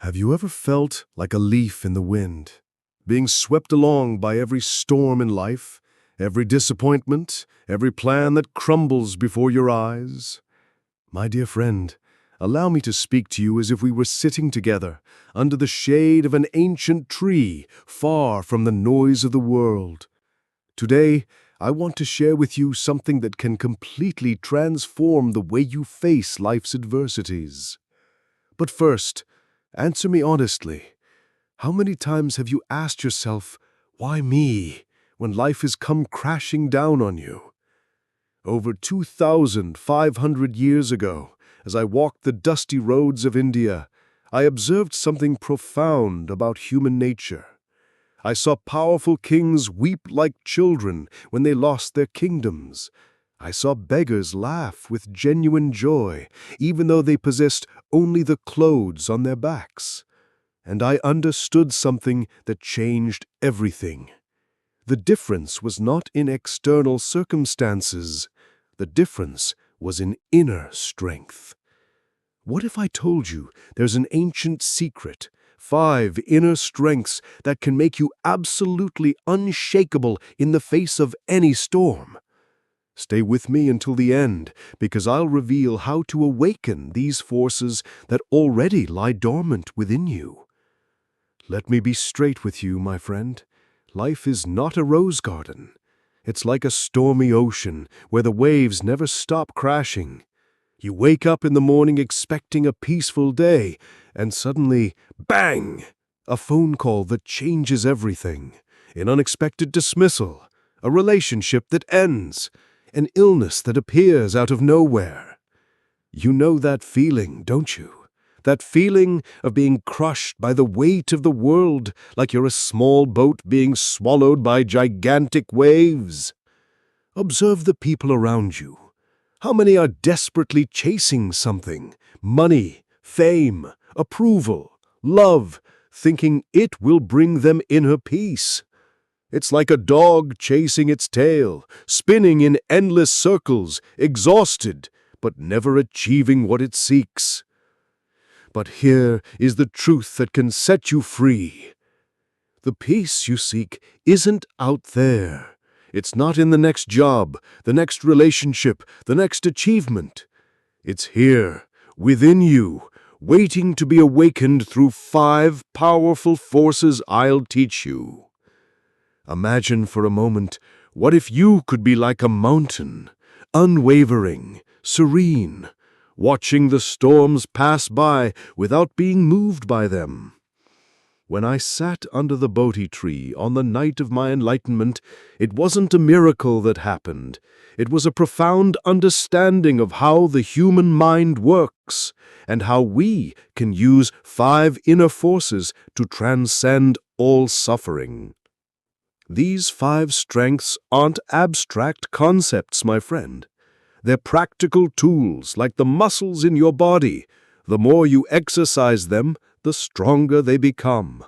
Have you ever felt like a leaf in the wind, being swept along by every storm in life, every disappointment, every plan that crumbles before your eyes? My dear friend, allow me to speak to you as if we were sitting together under the shade of an ancient tree, far from the noise of the world. Today, I want to share with you something that can completely transform the way you face life's adversities. But first, answer me honestly. How many times have you asked yourself, why me, when life has come crashing down on you? Over 2,500 years ago, as I walked the dusty roads of India, I observed something profound about human nature. I saw powerful kings weep like children when they lost their kingdoms. I saw beggars laugh with genuine joy, even though they possessed only the clothes on their backs. And I understood something that changed everything. The difference was not in external circumstances. The difference was in inner strength. What if I told you there's an ancient secret, 5 inner strengths that can make you absolutely unshakable in the face of any storm? Stay with me until the end, because I'll reveal how to awaken these forces that already lie dormant within you. Let me be straight with you, my friend. Life is not a rose garden. It's like a stormy ocean where the waves never stop crashing. You wake up in the morning expecting a peaceful day, and suddenly, bang! A phone call that changes everything, an unexpected dismissal, a relationship that ends, an illness that appears out of nowhere. You know that feeling, don't you? That feeling of being crushed by the weight of the world, like you're a small boat being swallowed by gigantic waves. Observe the people around you. How many are desperately chasing something? Money, fame, approval, love, thinking it will bring them inner peace. It's like a dog chasing its tail, spinning in endless circles, exhausted, but never achieving what it seeks. But here is the truth that can set you free. The peace you seek isn't out there. It's not in the next job, the next relationship, the next achievement. It's here, within you, waiting to be awakened through 5 powerful forces I'll teach you. Imagine for a moment, what if you could be like a mountain, unwavering, serene, watching the storms pass by without being moved by them. When I sat under the Bodhi tree on the night of my enlightenment, it wasn't a miracle that happened. It was a profound understanding of how the human mind works and how we can use 5 inner forces to transcend all suffering. These 5 strengths aren't abstract concepts, my friend. They're practical tools like the muscles in your body. The more you exercise them, the stronger they become.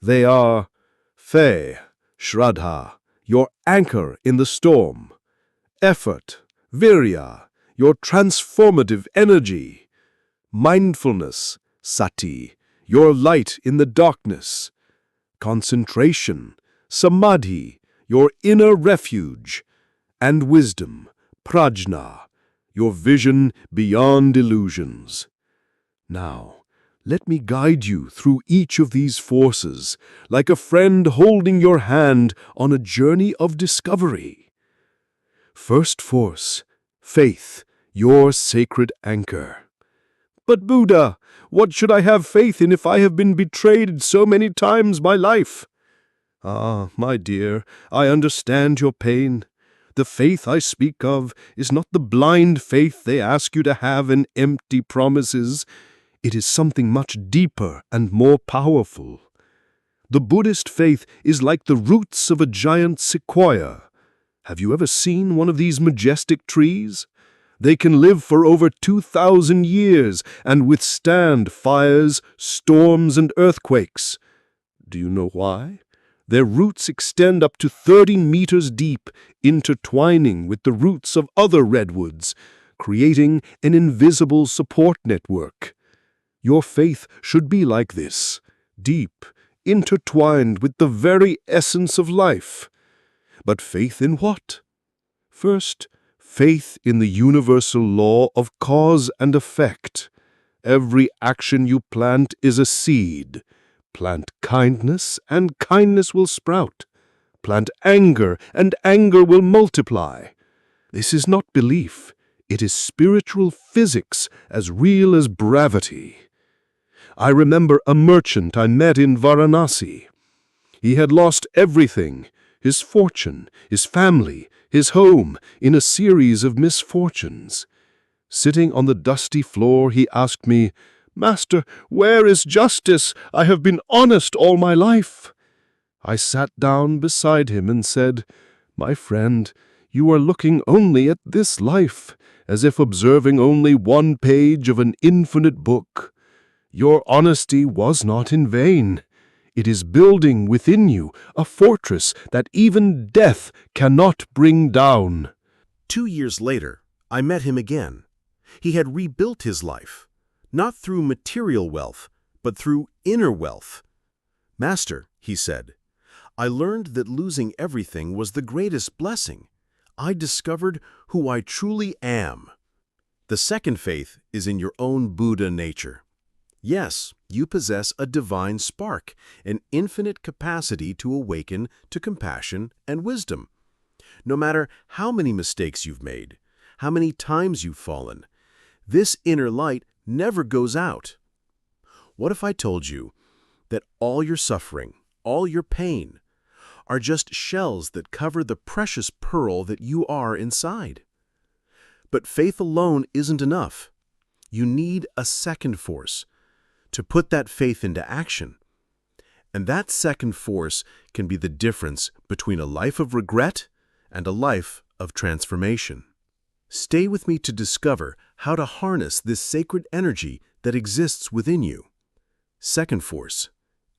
They are Fe, Shraddha, your anchor in the storm. Effort, Virya, your transformative energy. Mindfulness, Sati, your light in the darkness. Concentration, Samadhi, your inner refuge. And wisdom, Prajna, your vision beyond illusions. Now, let me guide you through each of these forces, like a friend holding your hand on a journey of discovery. First force, faith, your sacred anchor. But Buddha, what should I have faith in if I have been betrayed so many times by life? Ah, my dear, I understand your pain. The faith I speak of is not the blind faith they ask you to have in empty promises. It is something much deeper and more powerful. The Buddhist faith is like the roots of a giant sequoia. Have you ever seen one of these majestic trees? They can live for over 2,000 years and withstand fires, storms, and earthquakes. Do you know why? Their roots extend up to 30 meters deep, intertwining with the roots of other redwoods, creating an invisible support network. Your faith should be like this, deep, intertwined with the very essence of life. But faith in what? First, faith in the universal law of cause and effect. Every action you plant is a seed. Plant kindness, and kindness will sprout. Plant anger, and anger will multiply. This is not belief. It is spiritual physics as real as gravity. I remember a merchant I met in Varanasi. He had lost everything, his fortune, his family, his home, in a series of misfortunes. Sitting on the dusty floor, he asked me, "Master, where is justice? I have been honest all my life." I sat down beside him and said, "My friend, you are looking only at this life, as if observing only one page of an infinite book. Your honesty was not in vain. It is building within you a fortress that even death cannot bring down." 2 years later, I met him again. He had rebuilt his life, not through material wealth, but through inner wealth. "Master," he said, "I learned that losing everything was the greatest blessing. I discovered who I truly am." The second faith is in your own Buddha nature. Yes, you possess a divine spark, an infinite capacity to awaken to compassion and wisdom. No matter how many mistakes you've made, how many times you've fallen, this inner light never goes out. What if I told you that all your suffering, all your pain, are just shells that cover the precious pearl that you are inside? But faith alone isn't enough. You need a second force to put that faith into action. And that second force can be the difference between a life of regret and a life of transformation. Stay with me to discover how to harness this sacred energy that exists within you. Second force,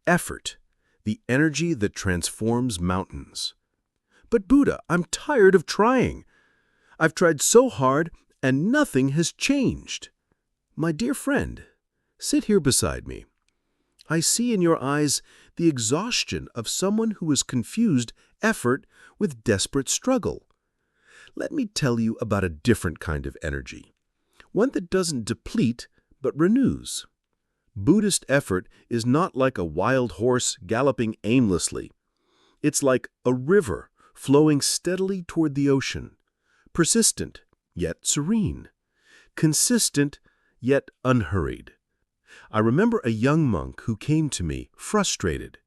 effort, the energy that transforms mountains. "But Buddha, I'm tired of trying. I've tried so hard and nothing has changed." My dear friend, sit here beside me. I see in your eyes the exhaustion of someone who has confused effort with desperate struggle. Let me tell you about a different kind of energy, one that doesn't deplete but renews. Buddhist effort is not like a wild horse galloping aimlessly. It's like a river flowing steadily toward the ocean, persistent yet serene, consistent yet unhurried. I remember a young monk who came to me frustrated.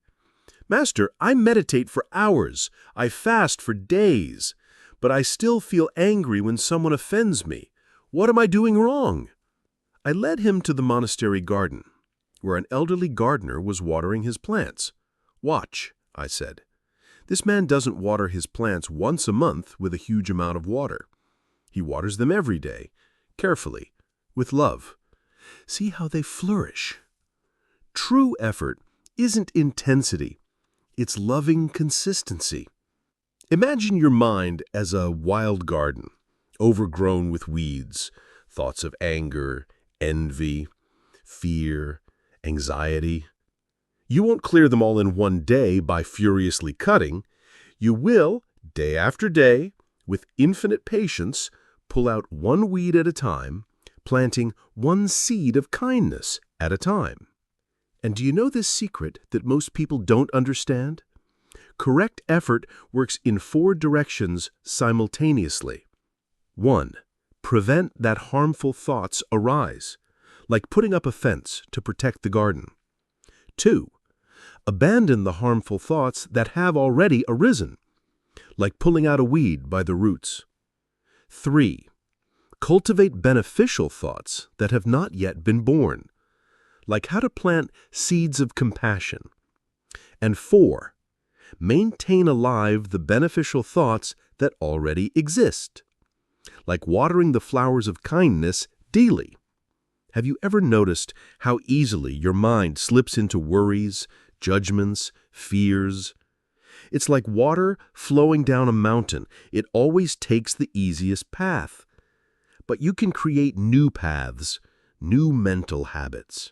"Master, I meditate for hours, I fast for days, but I still feel angry when someone offends me. What am I doing wrong?" I led him to the monastery garden, where an elderly gardener was watering his plants. "Watch," I said. "This man doesn't water his plants once a month with a huge amount of water. He waters them every day, carefully, with love. See how they flourish. True effort isn't intensity, it's loving consistency." Imagine your mind as a wild garden, overgrown with weeds, thoughts of anger, envy, fear, anxiety. You won't clear them all in one day by furiously cutting. You will, day after day, with infinite patience, pull out one weed at a time, planting one seed of kindness at a time. And do you know this secret that most people don't understand? Correct effort works in 4 directions simultaneously. 1. Prevent that harmful thoughts arise, like putting up a fence to protect the garden. 2. Abandon the harmful thoughts that have already arisen, like pulling out a weed by the roots. 3. Cultivate beneficial thoughts that have not yet been born, like how to plant seeds of compassion. And 4. Maintain alive the beneficial thoughts that already exist, like watering the flowers of kindness daily. Have you ever noticed how easily your mind slips into worries, judgments, fears? It's like water flowing down a mountain. It always takes the easiest path. But you can create new paths, new mental habits.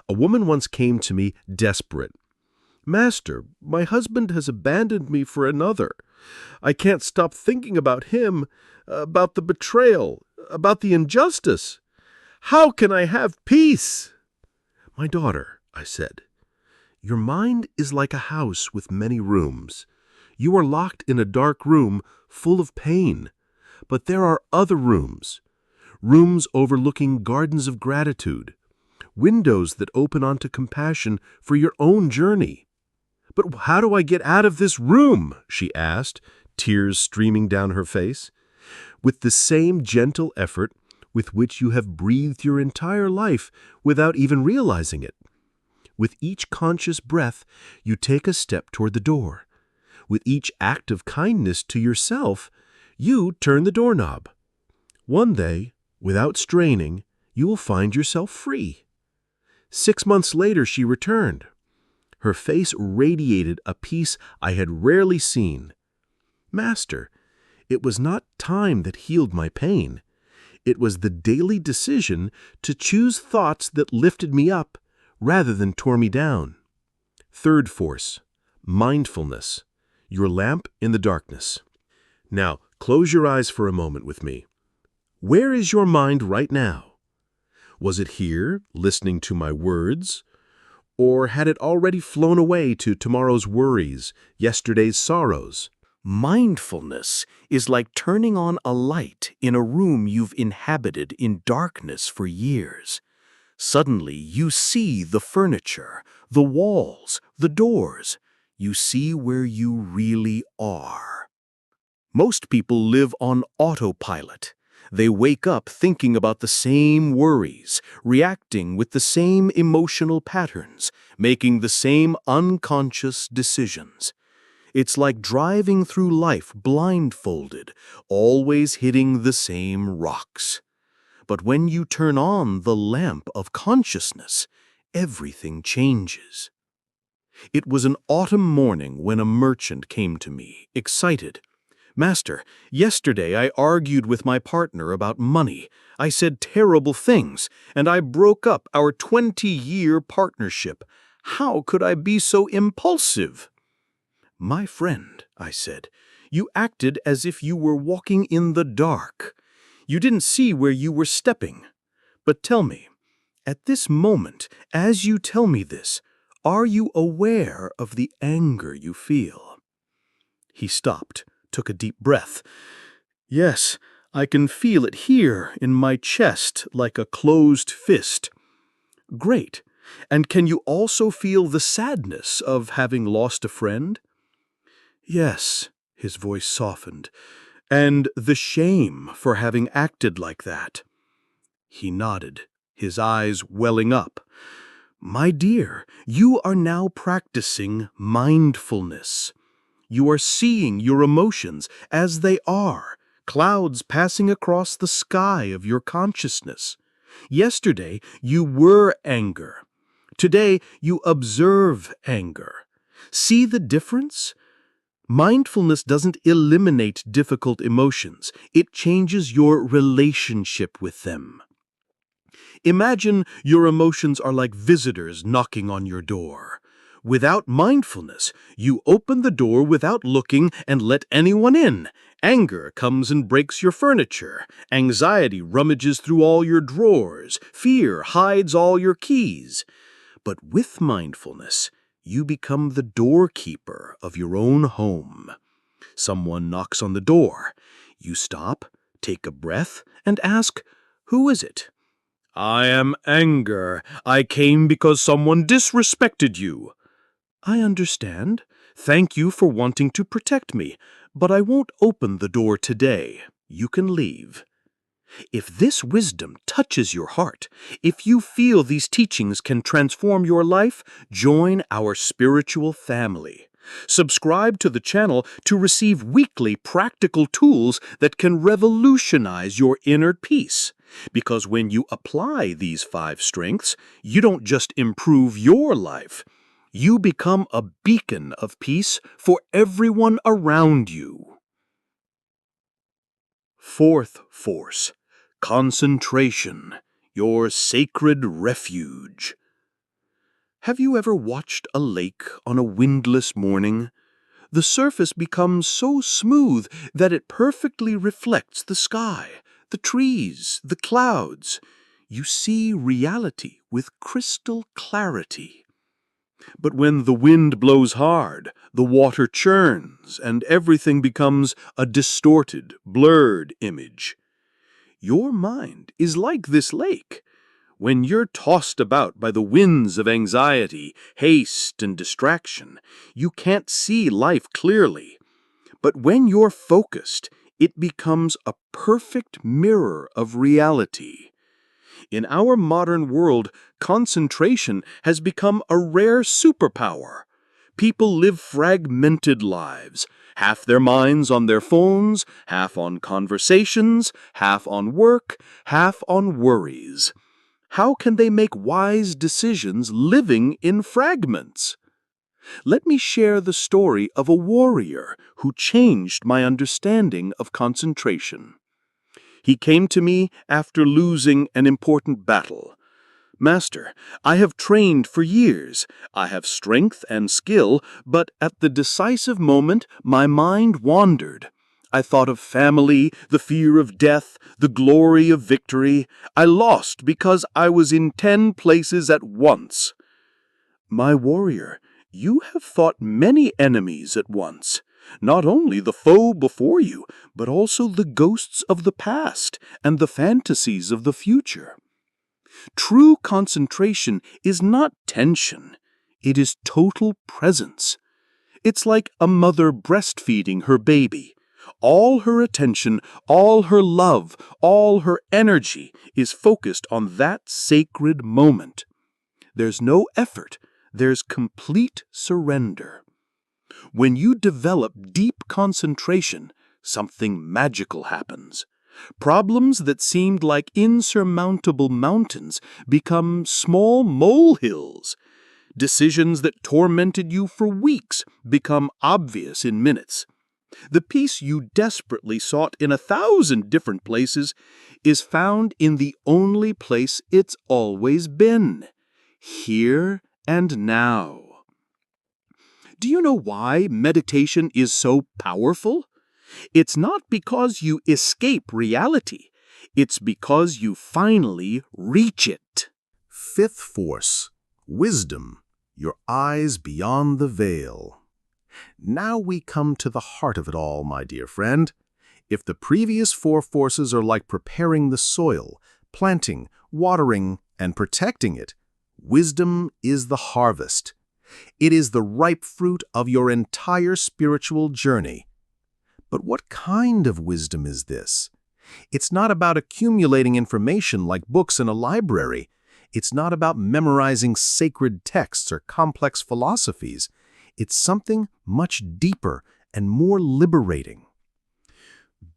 A woman once came to me desperate. "Master, my husband has abandoned me for another. I can't stop thinking about him, about the betrayal, about the injustice. How can I have peace?" "My daughter," I said, "your mind is like a house with many rooms. You are locked in a dark room full of pain. But there are other rooms, rooms overlooking gardens of gratitude, windows that open onto compassion for your own journey." "But how do I get out of this room?" she asked, tears streaming down her face. "With the same gentle effort with which you have breathed your entire life without even realizing it. With each conscious breath, you take a step toward the door. With each act of kindness to yourself, you turn the doorknob. One day, without straining, you will find yourself free." 6 months later, she returned. Her face radiated a peace I had rarely seen. "Master, it was not time that healed my pain. It was the daily decision to choose thoughts that lifted me up rather than tore me down." Third force, mindfulness, your lamp in the darkness. Now, close your eyes for a moment with me. Where is your mind right now? Was it here, listening to my words? Or had it already flown away to tomorrow's worries, yesterday's sorrows? Mindfulness is like turning on a light in a room you've inhabited in darkness for years. Suddenly, you see the furniture, the walls, the doors. You see where you really are. Most people live on autopilot. They wake up thinking about the same worries, reacting with the same emotional patterns, making the same unconscious decisions. It's like driving through life blindfolded, always hitting the same rocks. But when you turn on the lamp of consciousness, everything changes. It was an autumn morning when a merchant came to me, excited. "Master, yesterday I argued with my partner about money. I said terrible things, and I broke up our 20-year partnership. How could I be so impulsive?" "My friend," I said, "you acted as if you were walking in the dark. You didn't see where you were stepping. But tell me, at this moment, as you tell me this, are you aware of the anger you feel?" He stopped, took a deep breath. "Yes, I can feel it here in my chest like a closed fist." "Great. And can you also feel the sadness of having lost a friend?" "Yes," his voice softened. "And the shame for having acted like that." He nodded, his eyes welling up. "My dear, you are now practicing mindfulness. You are seeing your emotions as they are, clouds passing across the sky of your consciousness. Yesterday, you were anger. Today, you observe anger. See the difference? Mindfulness doesn't eliminate difficult emotions. It changes your relationship with them. Imagine your emotions are like visitors knocking on your door. Without mindfulness, you open the door without looking and let anyone in. Anger comes and breaks your furniture. Anxiety rummages through all your drawers. Fear hides all your keys. But with mindfulness, you become the doorkeeper of your own home. Someone knocks on the door. You stop, take a breath, and ask, "Who is it?" "I am anger. I came because someone disrespected you." "I understand. Thank you for wanting to protect me, but I won't open the door today. You can leave." If this wisdom touches your heart, if you feel these teachings can transform your life, join our spiritual family. Subscribe to the channel to receive weekly practical tools that can revolutionize your inner peace. Because when you apply these 5 strengths, you don't just improve your life. You become a beacon of peace for everyone around you. Fourth force. Concentration, your sacred refuge. Have you ever watched a lake on a windless morning? The surface becomes so smooth that it perfectly reflects the sky, the trees, the clouds. You see reality with crystal clarity. But when the wind blows hard, the water churns, and everything becomes a distorted, blurred image. Your mind is like this lake. When you're tossed about by the winds of anxiety, haste, and distraction, you can't see life clearly. But when you're focused, it becomes a perfect mirror of reality. In our modern world, concentration has become a rare superpower. People live fragmented lives, half their minds on their phones, half on conversations, half on work, half on worries. How can they make wise decisions living in fragments? Let me share the story of a warrior who changed my understanding of concentration. He came to me after losing an important battle. "Master, I have trained for years. I have strength and skill, but at the decisive moment my mind wandered. I thought of family, the fear of death, the glory of victory. I lost because I was in 10 places at once." "My warrior, you have fought many enemies at once. Not only the foe before you, but also the ghosts of the past and the fantasies of the future." True concentration is not tension. It is total presence. It's like a mother breastfeeding her baby. All her attention, all her love, all her energy is focused on that sacred moment. There's no effort. There's complete surrender. When you develop deep concentration, something magical happens. Problems that seemed like insurmountable mountains become small molehills. Decisions that tormented you for weeks become obvious in minutes. The peace you desperately sought in 1,000 different places is found in the only place it's always been: here and now. Do you know why meditation is so powerful? It's not because you escape reality. It's because you finally reach it. Fifth force, wisdom, your eyes beyond the veil. Now we come to the heart of it all, my dear friend. If the previous 4 forces are like preparing the soil, planting, watering, and protecting it, wisdom is the harvest. It is the ripe fruit of your entire spiritual journey. But what kind of wisdom is this? It's not about accumulating information like books in a library. It's not about memorizing sacred texts or complex philosophies. It's something much deeper and more liberating.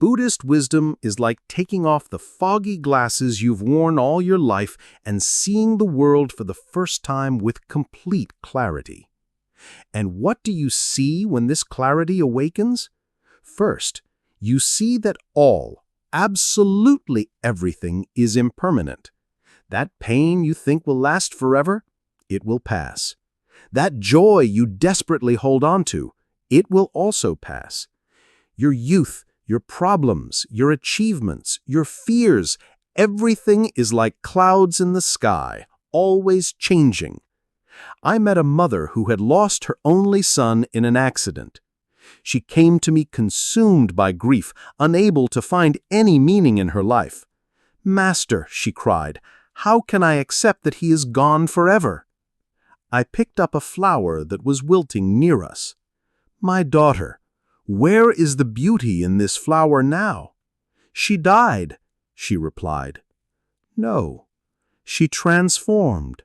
Buddhist wisdom is like taking off the foggy glasses you've worn all your life and seeing the world for the first time with complete clarity. And what do you see when this clarity awakens? First, you see that all, absolutely everything, is impermanent. That pain you think will last forever, it will pass. That joy you desperately hold on to, it will also pass. Your youth, your problems, your achievements, your fears, everything is like clouds in the sky, always changing. I met a mother who had lost her only son in an accident. She came to me consumed by grief, unable to find any meaning in her life. "Master," she cried, "how can I accept that he is gone forever?" I picked up a flower that was wilting near us. "My daughter, where is the beauty in this flower now?" "She died," she replied. "No, she transformed.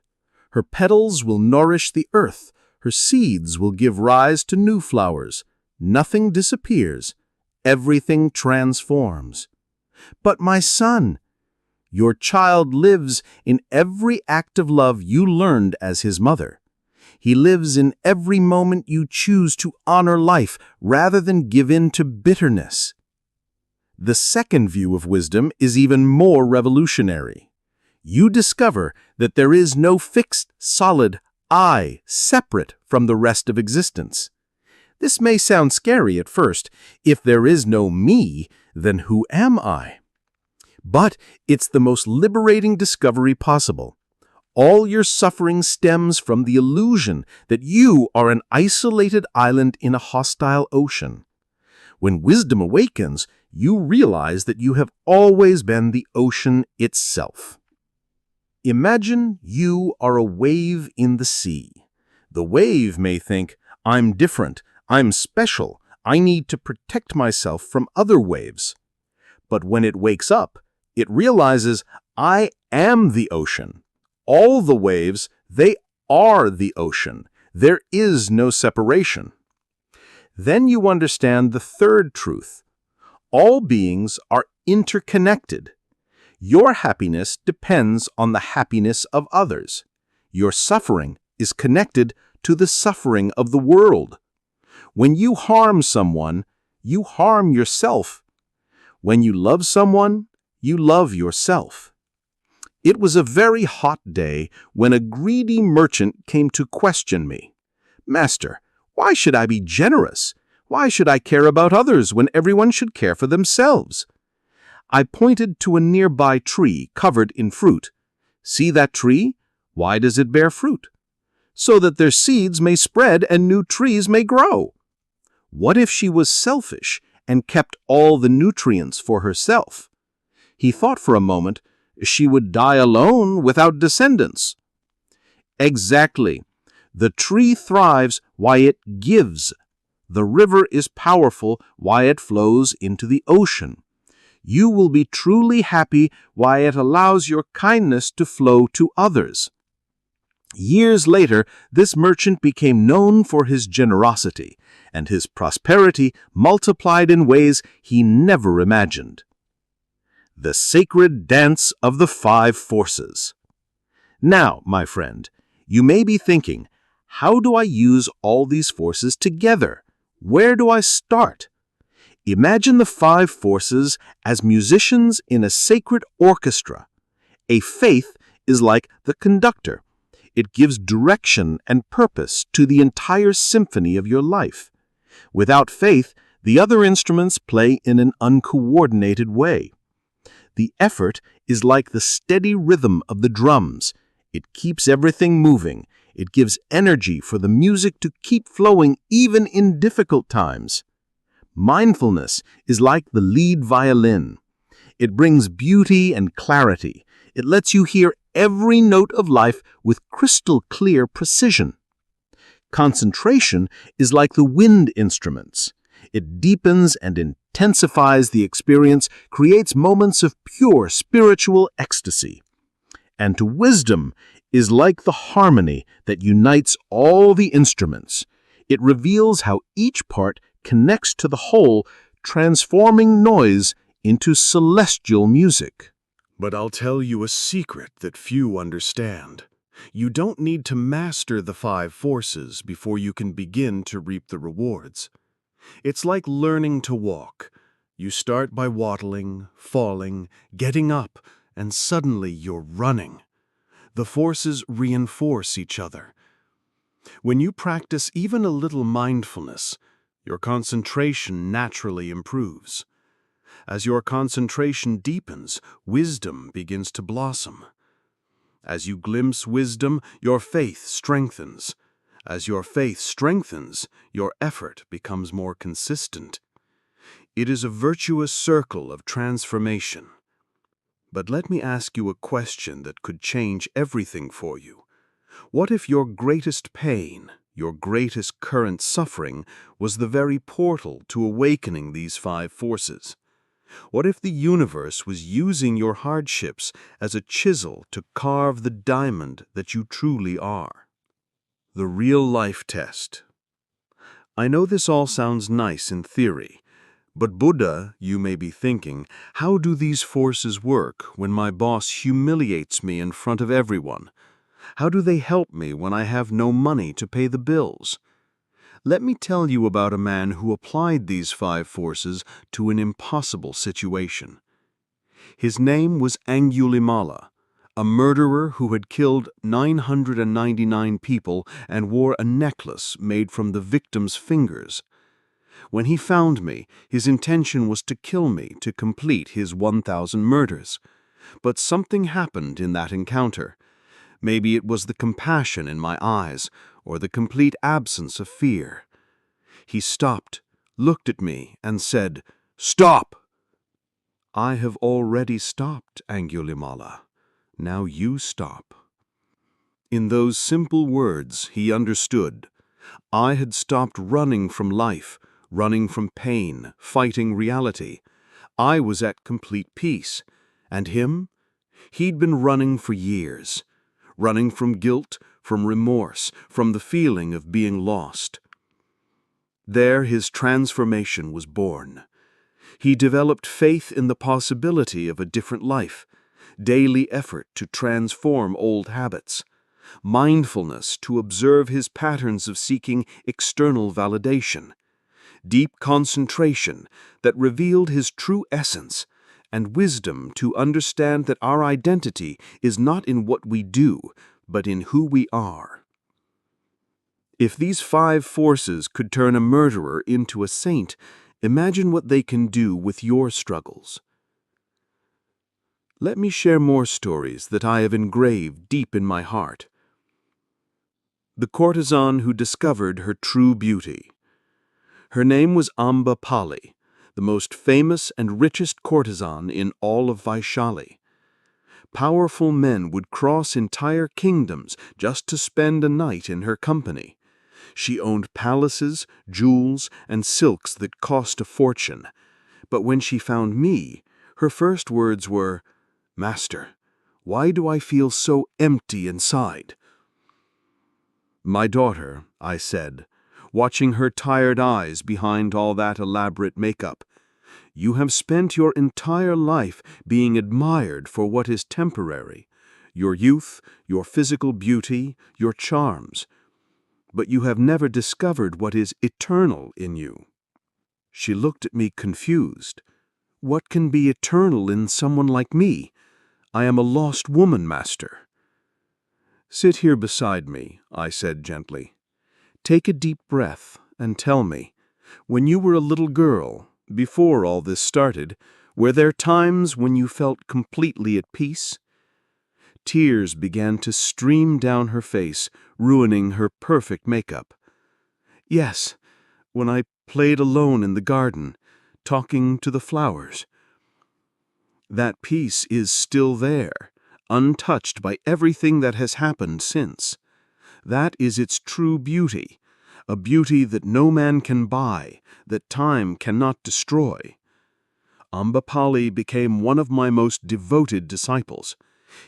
Her petals will nourish the earth. Her seeds will give rise to new flowers. Nothing disappears. Everything transforms." "But my son," "Your child lives in every act of love you learned as his mother. He lives in every moment you choose to honor life rather than give in to bitterness." The second view of wisdom is even more revolutionary. You discover that there is no fixed, solid, I separate from the rest of existence. This may sound scary at first. If there is no me, then who am I? But it's the most liberating discovery possible. All your suffering stems from the illusion that you are an isolated island in a hostile ocean. When wisdom awakens, you realize that you have always been the ocean itself. Imagine you are a wave in the sea. The wave may think, I'm different, I'm special, I need to protect myself from other waves. But when it wakes up, it realizes, I am the ocean. All the waves, they are the ocean. There is no separation. Then you understand the third truth. All beings are interconnected. Your happiness depends on the happiness of others. Your suffering is connected to the suffering of the world. When you harm someone, you harm yourself. When you love someone, you love yourself. It was a very hot day when a greedy merchant came to question me. Master, why should I be generous? Why should I care about others when everyone should care for themselves? I pointed to a nearby tree covered in fruit. See that tree? Why does it bear fruit? So that their seeds may spread and new trees may grow. What if she was selfish and kept all the nutrients for herself? He thought for a moment. She would die alone without descendants. Exactly. The tree thrives why it gives. The river is powerful why it flows into the ocean. You will be truly happy why it allows your kindness to flow to others. Years later, this merchant became known for his generosity, and his prosperity multiplied in ways he never imagined. The sacred dance of the 5 forces. Now, my friend, you may be thinking, how do I use all these forces together? Where do I start? Imagine the 5 forces as musicians in a sacred orchestra. A faith is like the conductor. It gives direction and purpose to the entire symphony of your life. Without faith, the other instruments play in an uncoordinated way. The effort is like the steady rhythm of the drums. It keeps everything moving. It gives energy for the music to keep flowing even in difficult times. Mindfulness is like the lead violin. It brings beauty and clarity. It lets you hear every note of life with crystal clear precision. Concentration is like the wind instruments. It deepens and intensifies the experience, creates moments of pure spiritual ecstasy. And to wisdom is like the harmony that unites all the instruments. It reveals how each part connects to the whole, transforming noise into celestial music. But I'll tell you a secret that few understand. You don't need to master the 5 forces before you can begin to reap the rewards. It's like learning to walk. You start by waddling, falling, getting up, and suddenly you're running. The forces reinforce each other. When you practice even a little mindfulness, your concentration naturally improves. As your concentration deepens, wisdom begins to blossom. As you glimpse wisdom, your faith strengthens. As your faith strengthens, your effort becomes more consistent. It is a virtuous circle of transformation. But let me ask you a question that could change everything for you. What if your greatest pain, your greatest current suffering, was the very portal to awakening these 5 forces? What if the universe was using your hardships as a chisel to carve the diamond that you truly are? The real-life test. I know this all sounds nice in theory, but Buddha, you may be thinking, how do these forces work when my boss humiliates me in front of everyone? How do they help me when I have no money to pay the bills? Let me tell you about a man who applied these 5 forces to an impossible situation. His name was Angulimala, a murderer who had killed 999 people and wore a necklace made from the victim's fingers. When he found me, his intention was to kill me to complete his 1,000 murders. But something happened in that encounter. Maybe it was the compassion in my eyes, or the complete absence of fear. He stopped, looked at me, and said, "Stop!" "I have already stopped, Angulimala. Now you stop." In those simple words, he understood. I had stopped running from life, running from pain, fighting reality. I was at complete peace. And him? He'd been running for years. Running from guilt, from remorse, from the feeling of being lost. There his transformation was born. He developed faith in the possibility of a different life, daily effort to transform old habits, mindfulness to observe his patterns of seeking external validation, deep concentration that revealed his true essence, and wisdom to understand that our identity is not in what we do, but in who we are. If these 5 forces could turn a murderer into a saint, imagine what they can do with your struggles. Let me share more stories that I have engraved deep in my heart. The courtesan who discovered her true beauty. Her name was Amba Pali, the most famous and richest courtesan in all of Vaishali. Powerful men would cross entire kingdoms just to spend a night in her company. She owned palaces, jewels, and silks that cost a fortune. But when she found me, her first words were, "Master, why do I feel so empty inside?" "My daughter," I said, watching her tired eyes behind all that elaborate makeup, "you have spent your entire life being admired for what is temporary, your youth, your physical beauty, your charms. But you have never discovered what is eternal in you." She looked at me confused. "What can be eternal in someone like me? I am a lost woman, Master." "Sit here beside me," I said gently. "Take a deep breath and tell me, when you were a little girl, before all this started, were there times when you felt completely at peace?" Tears began to stream down her face, ruining her perfect makeup. "Yes, when I played alone in the garden, talking to the flowers." "That peace is still there, untouched by everything that has happened since. That is its true beauty, a beauty that no man can buy, that time cannot destroy." Ambapali became one of my most devoted disciples.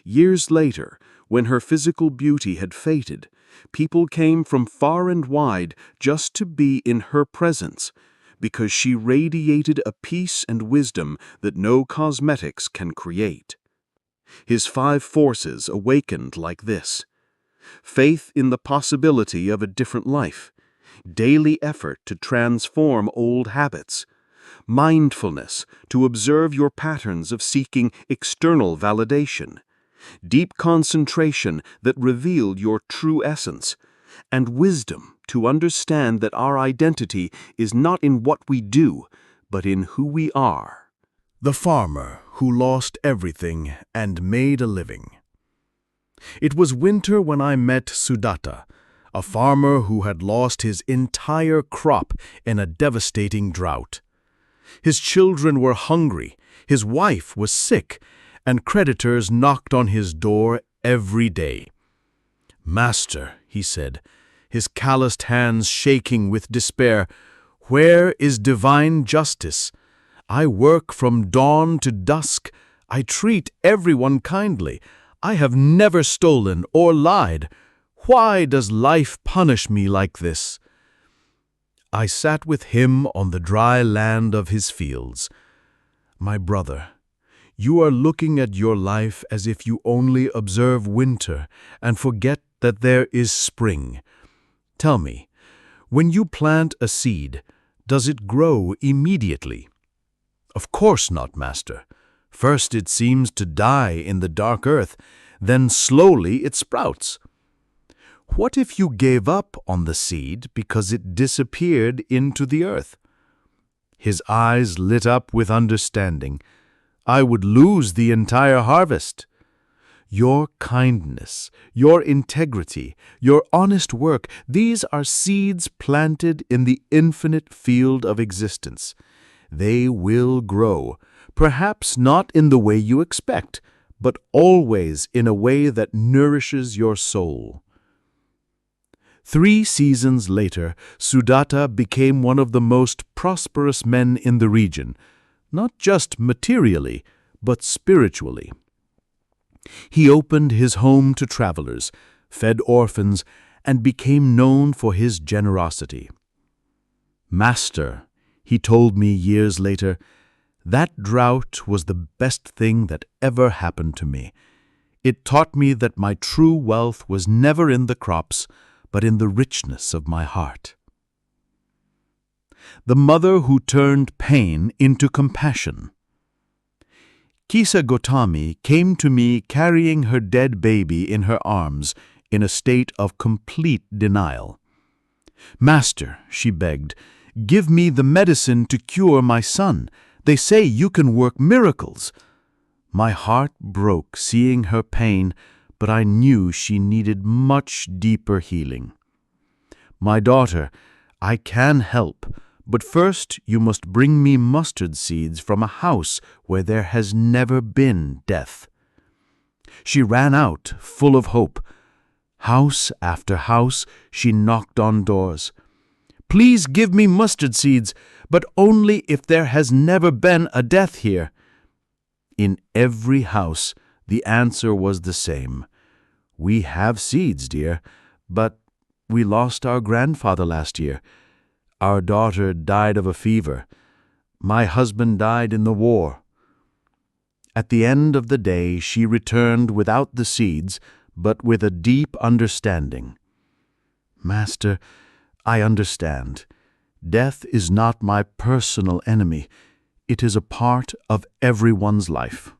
Years later, when her physical beauty had faded, people came from far and wide just to be in her presence, because she radiated a peace and wisdom that no cosmetics can create. His 5 forces awakened like this: faith in the possibility of a different life, daily effort to transform old habits, mindfulness to observe your patterns of seeking external validation, deep concentration that revealed your true essence, and wisdom to understand that our identity is not in what we do, but in who we are. The farmer who lost everything and made a living. It was winter when I met Sudatta, a farmer who had lost his entire crop in a devastating drought. His children were hungry, his wife was sick, and creditors knocked on his door every day. "Master," he said, his calloused hands shaking with despair, "where is divine justice? I work from dawn to dusk. I treat everyone kindly. I have never stolen or lied. Why does life punish me like this?" I sat with him on the dry land of his fields. "My brother, you are looking at your life as if you only observe winter and forget that there is spring. Tell me, when you plant a seed, does it grow immediately?" "Of course not, Master. First it seems to die in the dark earth, then slowly it sprouts. What if you gave up on the seed because it disappeared into the earth? His eyes lit up with understanding. I would lose the entire harvest. Your kindness, your integrity, your honest work, these are seeds planted in the infinite field of existence. They will grow, perhaps not in the way you expect, but always in a way that nourishes your soul. 3 seasons later, Sudatta became one of the most prosperous men in the region, not just materially, but spiritually. He opened his home to travelers, fed orphans, and became known for his generosity. Master, he told me years later, that drought was the best thing that ever happened to me. It taught me that my true wealth was never in the crops, but in the richness of my heart. The mother who turned pain into compassion. Kisa Gotami came to me carrying her dead baby in her arms in a state of complete denial. Master, she begged, give me the medicine to cure my son. They say you can work miracles. My heart broke seeing her pain, but I knew she needed much deeper healing. My daughter, I can help, but first you must bring me mustard seeds from a house where there has never been death. She ran out, full of hope. House after house, she knocked on doors. Please give me mustard seeds, but only if there has never been a death here. In every house, the answer was the same. We have seeds, dear, but we lost our grandfather last year. Our daughter died of a fever. My husband died in the war. At the end of the day, she returned without the seeds, but with a deep understanding. Master, I understand. Death is not my personal enemy. It is a part of everyone's life.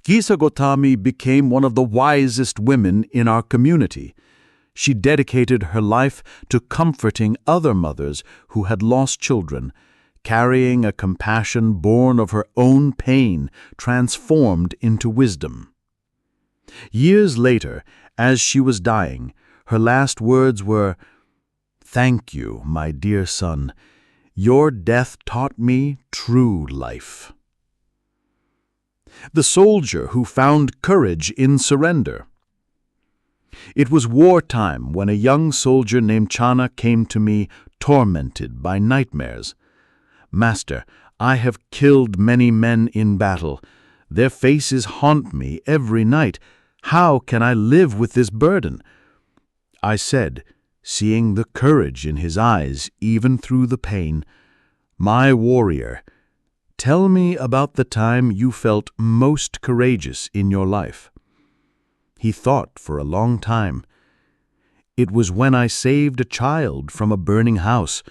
Kisa Gotami became one of the wisest women in our community. She dedicated her life to comforting other mothers who had lost children, carrying a compassion born of her own pain transformed into wisdom. Years later, as she was dying, her last words were, "Thank you, my dear son. Your death taught me true life." The soldier who found courage in surrender. It was wartime when a young soldier named Chana came to me, tormented by nightmares. Master, I have killed many men in battle. Their faces haunt me every night. How can I live with this burden? I said, seeing the courage in his eyes even through the pain, "My warrior, tell me about the time you felt most courageous in your life." He thought for a long time. It was when I saved a child from a burning house.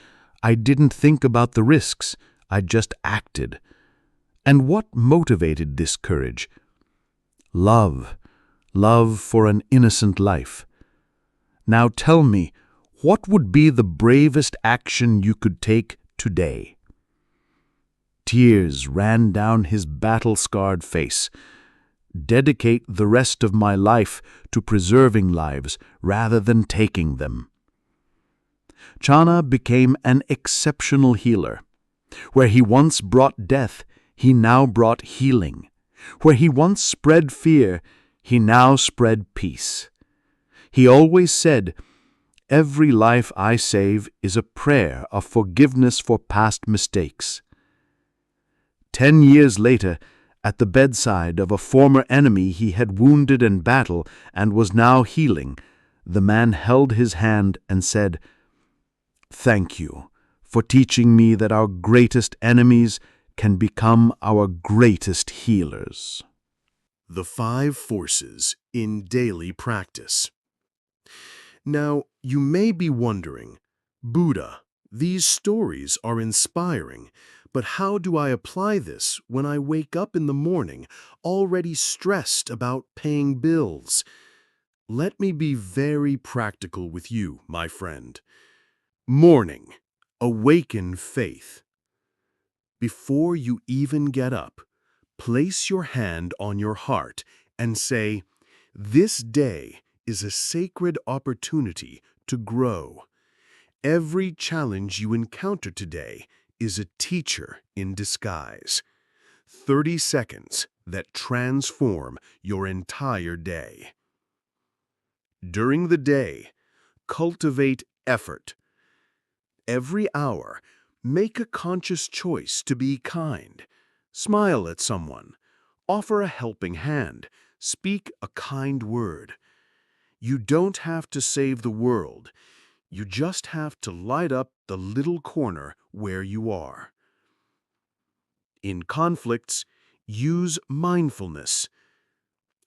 I didn't think about the risks. I just acted. And what motivated this courage? Love. Love for an innocent life. Now tell me, what would be the bravest action you could take today? Tears ran down his battle-scarred face. Dedicate the rest of my life to preserving lives rather than taking them. Chana became an exceptional healer. Where he once brought death, he now brought healing. Where he once spread fear, he now spread peace. He always said, "Every life I save is a prayer of forgiveness for past mistakes." 10 years later, at the bedside of a former enemy he had wounded in battle and was now healing, the man held his hand and said, "Thank you for teaching me that our greatest enemies can become our greatest healers." The 5 forces in daily practice. Now, you may be wondering, Buddha, these stories are inspiring, But how do I apply this when I wake up in the morning already stressed about paying bills? Let me be very practical with you, my friend. Morning, awaken faith. Before you even get up, place your hand on your heart and say, "This day is a sacred opportunity to grow. Every challenge you encounter today is a teacher in disguise." 30 seconds that transform your entire day. During the day, cultivate effort. Every hour, make a conscious choice to be kind. Smile at someone. Offer a helping hand. Speak a kind word. You don't have to save the world. You just have to light up the little corner where you are. In conflicts, use mindfulness.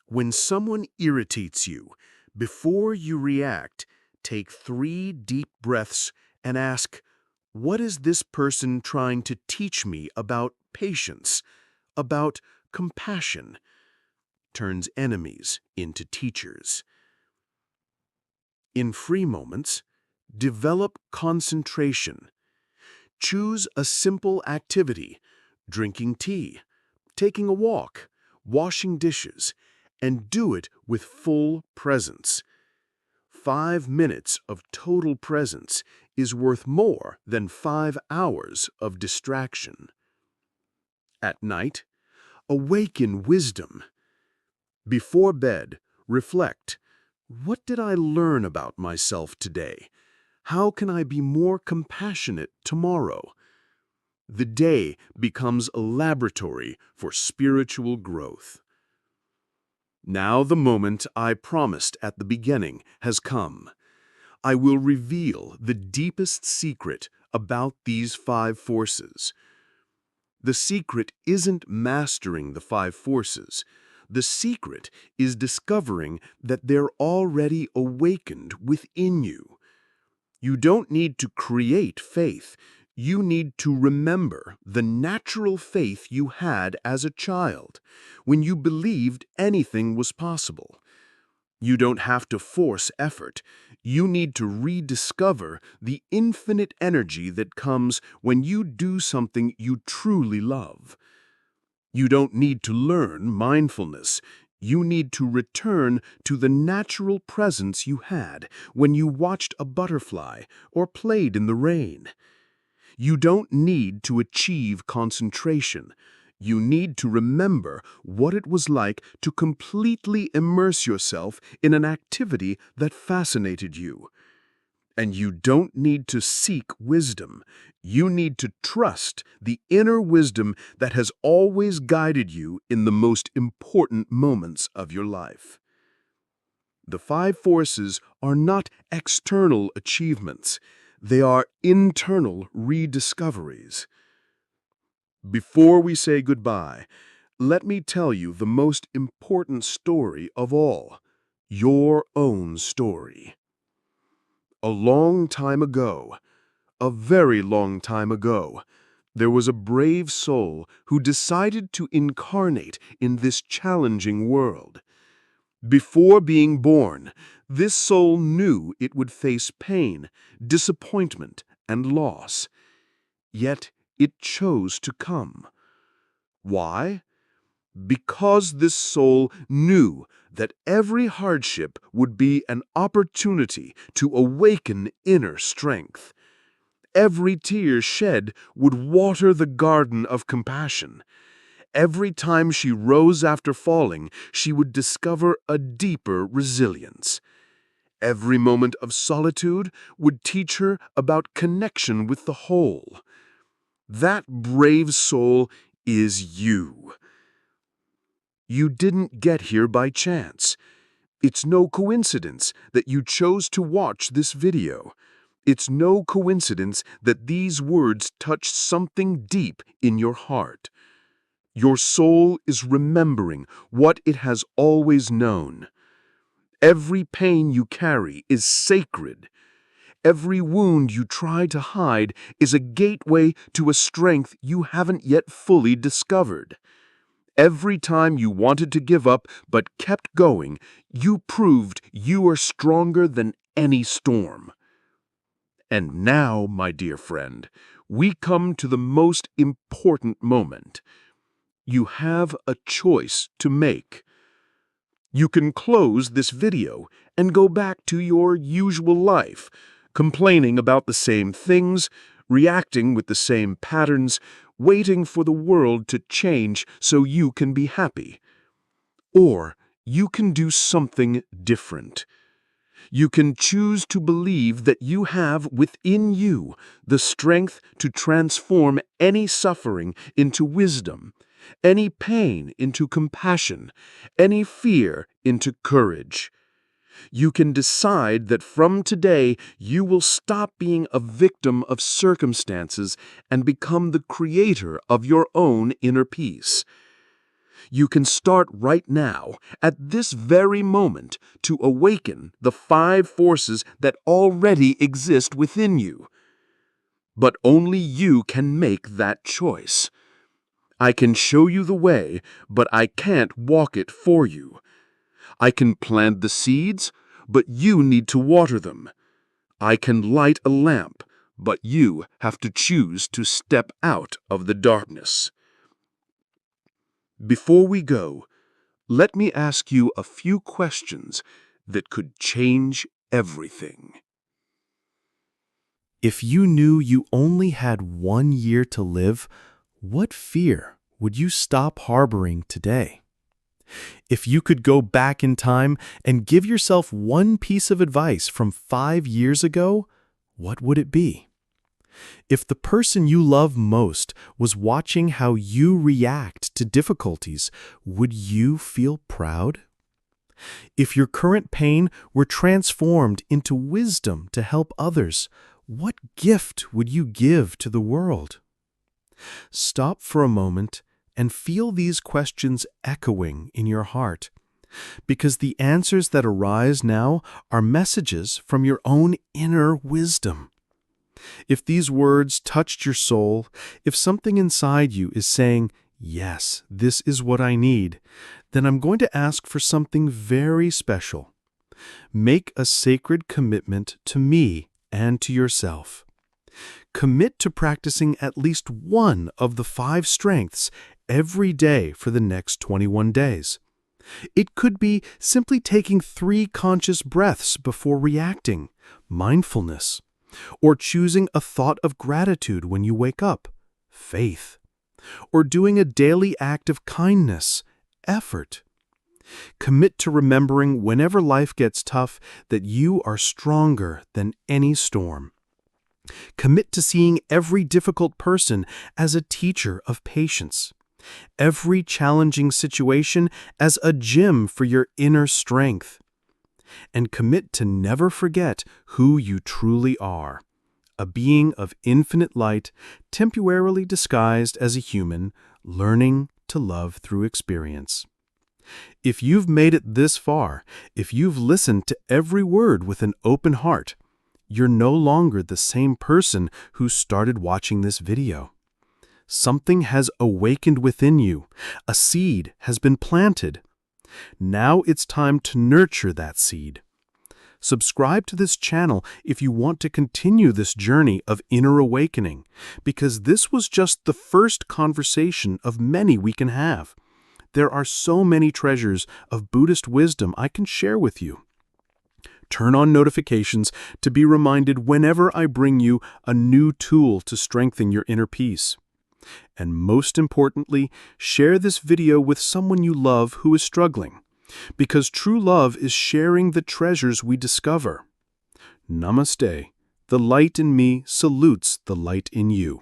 When someone irritates you, before you react, take 3 deep breaths and ask, "What is this person trying to teach me about patience, about compassion?" Turns enemies into teachers. In free moments, develop concentration. Choose a simple activity, drinking tea, taking a walk, washing dishes, and do it with full presence. 5 minutes of total presence is worth more than 5 hours of distraction. At night, awaken wisdom. Before bed, reflect. What did I learn about myself today? How can I be more compassionate tomorrow? The day becomes a laboratory for spiritual growth. Now the moment I promised at the beginning has come. I will reveal the deepest secret about these 5 forces. The secret isn't mastering the 5 forces. The secret is discovering that they're already awakened within you. You don't need to create faith. You need to remember the natural faith you had as a child, when you believed anything was possible. You don't have to force effort. You need to rediscover the infinite energy that comes when you do something you truly love. You don't need to learn mindfulness. You need to return to the natural presence you had when you watched a butterfly or played in the rain. You don't need to achieve concentration. You need to remember what it was like to completely immerse yourself in an activity that fascinated you. And you don't need to seek wisdom. You need to trust the inner wisdom that has always guided you in the most important moments of your life. The 5 forces are not external achievements. They are internal rediscoveries. Before we say goodbye, let me tell you the most important story of all, your own story. A long time ago, a very long time ago, there was a brave soul who decided to incarnate in this challenging world. Before being born, this soul knew it would face pain, disappointment, and loss. Yet it chose to come. Why? Because this soul knew that every hardship would be an opportunity to awaken inner strength. Every tear shed would water the garden of compassion. Every time she rose after falling, she would discover a deeper resilience. Every moment of solitude would teach her about connection with the whole. That brave soul is you. You didn't get here by chance. It's no coincidence that you chose to watch this video. It's no coincidence that these words touch something deep in your heart. Your soul is remembering what it has always known. Every pain you carry is sacred. Every wound you try to hide is a gateway to a strength you haven't yet fully discovered. Every time you wanted to give up but kept going, you proved you are stronger than any storm. And now, my dear friend, we come to the most important moment. You have a choice to make. You can close this video and go back to your usual life, complaining about the same things, reacting with the same patterns, waiting for the world to change so you can be happy. Or you can do something different. You can choose to believe that you have within you the strength to transform any suffering into wisdom, any pain into compassion, any fear into courage. You can decide that from today you will stop being a victim of circumstances and become the creator of your own inner peace. You can start right now, at this very moment, to awaken the 5 forces that already exist within you. But only you can make that choice. I can show you the way, but I can't walk it for you. I can plant the seeds, but you need to water them. I can light a lamp, but you have to choose to step out of the darkness. Before we go, let me ask you a few questions that could change everything. If you knew you only had 1 year to live, what fear would you stop harboring today? If you could go back in time and give yourself one piece of advice from 5 years ago, what would it be? If the person you love most was watching how you react to difficulties, would you feel proud? If your current pain were transformed into wisdom to help others, what gift would you give to the world? Stop for a moment and feel these questions echoing in your heart, because the answers that arise now are messages from your own inner wisdom. If these words touched your soul, if something inside you is saying, "Yes, this is what I need," then I'm going to ask for something very special. Make a sacred commitment to me and to yourself. Commit to practicing at least one of the 5 strengths every day for the next 21 days. It could be simply taking 3 conscious breaths before reacting, mindfulness, or choosing a thought of gratitude when you wake up, faith, or doing a daily act of kindness, effort. Commit to remembering whenever life gets tough that you are stronger than any storm. Commit to seeing every difficult person as a teacher of patience, every challenging situation as a gym for your inner strength. And commit to never forget who you truly are, a being of infinite light, temporarily disguised as a human, learning to love through experience. If you've made it this far, if you've listened to every word with an open heart, you're no longer the same person who started watching this video. Something has awakened within you. A seed has been planted. Now it's time to nurture that seed. Subscribe to this channel if you want to continue this journey of inner awakening, because this was just the first conversation of many we can have. There are so many treasures of Buddhist wisdom I can share with you. Turn on notifications to be reminded whenever I bring you a new tool to strengthen your inner peace. And most importantly, share this video with someone you love who is struggling, because true love is sharing the treasures we discover. Namaste. The light in me salutes the light in you.